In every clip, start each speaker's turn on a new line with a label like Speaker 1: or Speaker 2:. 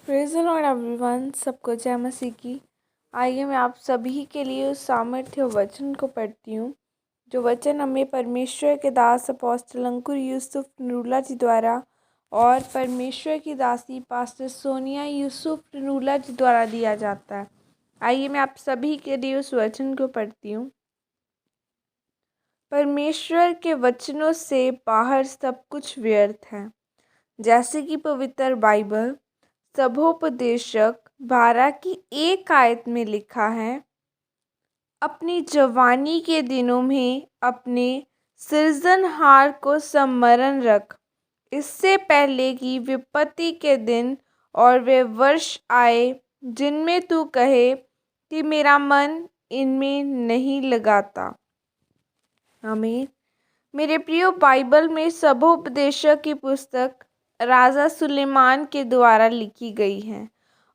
Speaker 1: Praise the Lord everyone. सबको जय मसीह की। आइए मैं आप सभी के लिए उस सामर्थ्य वचन को पढ़ती हूँ जो वचन हमें परमेश्वर के दास अपोस्टल अंकुर यूसुफ नरूला जी द्वारा और परमेश्वर की दासी पास्टर सोनिया यूसुफ नरूला जी द्वारा दिया जाता है। आइए मैं आप सभी के लिए उस वचन को पढ़ती हूँ। परमेश्वर के वचनों से बाहर सब कुछ व्यर्थ है। जैसे कि पवित्र बाइबल सभोपदेशक 12 की 1 आयत में लिखा है, अपनी जवानी के दिनों में अपने सृजनहार को स्मरण रख, इससे पहले कि विपत्ति के दिन और वे वर्ष आए जिनमें तू कहे कि मेरा मन इनमें नहीं लगाता। आमीन। मेरे प्रिय, बाइबल में सभोपदेशक की पुस्तक राजा सुलेमान के द्वारा लिखी गई है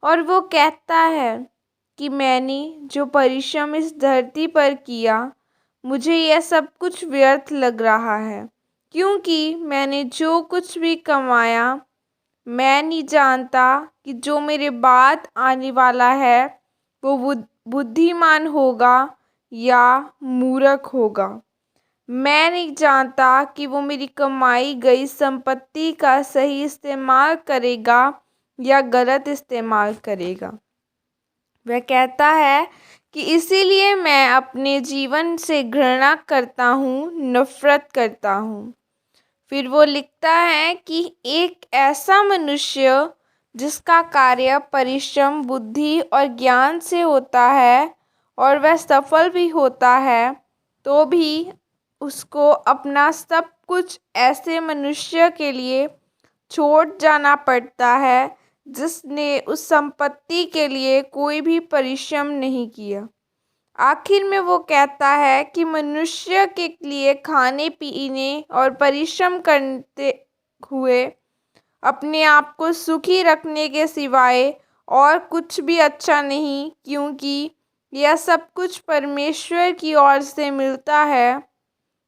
Speaker 1: और वो कहता है कि मैंने जो परिश्रम इस धरती पर किया, मुझे यह सब कुछ व्यर्थ लग रहा है, क्योंकि मैंने जो कुछ भी कमाया, मैं नहीं जानता कि जो मेरे बाद आने वाला है वो बुद्धिमान होगा या मूर्ख होगा। मैं नहीं जानता कि वो मेरी कमाई गई संपत्ति का सही इस्तेमाल करेगा या गलत इस्तेमाल करेगा। वह कहता है कि इसीलिए मैं अपने जीवन से घृणा करता हूँ, नफरत करता हूँ। फिर वो लिखता है कि एक ऐसा मनुष्य जिसका कार्य परिश्रम, बुद्धि और ज्ञान से होता है और वह सफल भी होता है, तो भी उसको अपना सब कुछ ऐसे मनुष्य के लिए छोड़ जाना पड़ता है जिसने उस संपत्ति के लिए कोई भी परिश्रम नहीं किया। आखिर में वो कहता है कि मनुष्य के लिए खाने पीने और परिश्रम करते हुए अपने आप को सुखी रखने के सिवाय और कुछ भी अच्छा नहीं, क्योंकि यह सब कुछ परमेश्वर की ओर से मिलता है।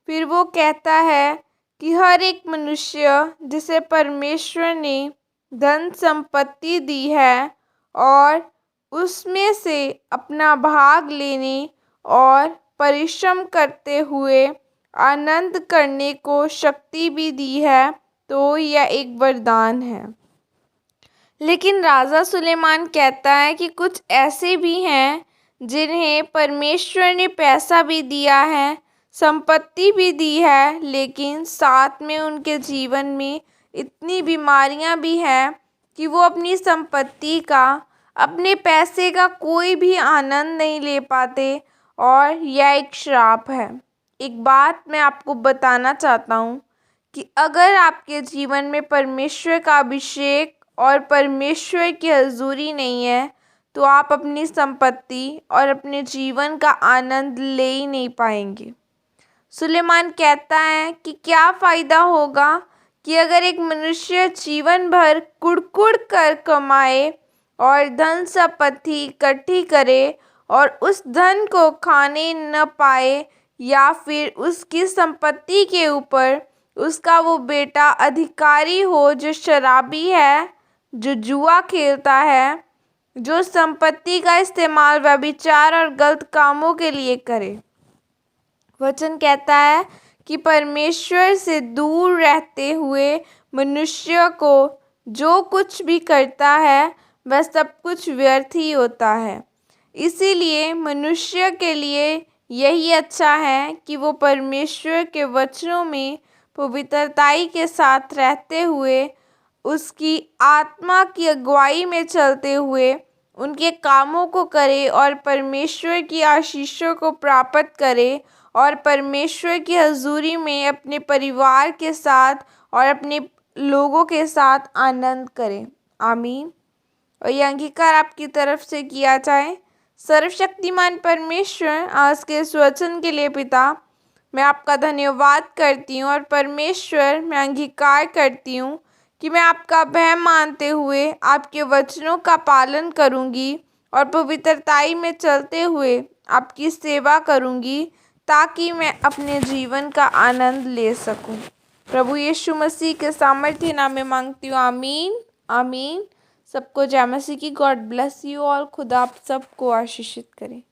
Speaker 1: फिर वो कहता है कि हर एक मनुष्य जिसे परमेश्वर ने धन संपत्ति दी है और उसमें से अपना भाग लेने और परिश्रम करते हुए आनंद करने को शक्ति भी दी है, तो यह एक वरदान है। लेकिन राजा सुलेमान कहता है कि कुछ ऐसे भी हैं जिन्हें परमेश्वर ने पैसा भी दिया है, संपत्ति भी दी है, लेकिन साथ में उनके जीवन में इतनी बीमारियां भी हैं कि वो अपनी संपत्ति का, अपने पैसे का कोई भी आनंद नहीं ले पाते, और यह एक श्राप है। एक बात मैं आपको बताना चाहता हूँ कि अगर आपके जीवन में परमेश्वर का अभिषेक और परमेश्वर की हजूरी नहीं है, तो आप अपनी संपत्ति और अपने जीवन का आनंद ले ही नहीं पाएंगे। सुलेमान कहता है कि क्या फ़ायदा होगा कि अगर एक मनुष्य जीवन भर कुड़कुड़ कर कमाए और धन संपत्ति इकट्ठी करे और उस धन को खाने न पाए, या फिर उसकी संपत्ति के ऊपर उसका वो बेटा अधिकारी हो जो शराबी है, जो जुआ खेलता है, जो संपत्ति का इस्तेमाल व्यभिचार और गलत कामों के लिए करे। वचन कहता है कि परमेश्वर से दूर रहते हुए मनुष्य को जो कुछ भी करता है वह सब कुछ व्यर्थ ही होता है। इसीलिए मनुष्य के लिए यही अच्छा है कि वो परमेश्वर के वचनों में पवित्रताई के साथ रहते हुए, उसकी आत्मा की अगुवाई में चलते हुए उनके कामों को करे और परमेश्वर की आशीषों को प्राप्त करे और परमेश्वर की हजूरी में अपने परिवार के साथ और अपने लोगों के साथ आनंद करें। आमीन। और यह अंगीकार आपकी तरफ से किया जाए। सर्वशक्तिमान परमेश्वर, आज के इस वचन के लिए पिता, मैं आपका धन्यवाद करती हूँ और परमेश्वर, मैं अंगीकार करती हूँ कि मैं आपका भय मानते हुए आपके वचनों का पालन करूँगी और पवित्रताई में चलते हुए आपकी सेवा करूँगी, ताकि मैं अपने जीवन का आनंद ले सकूं। प्रभु यीशु मसीह के सामर्थ्य नाम में मांगती हूँ। आमीन, आमीन। सबको जय मसीह की। God bless you all. खुदा आप सबको आशीषित करे।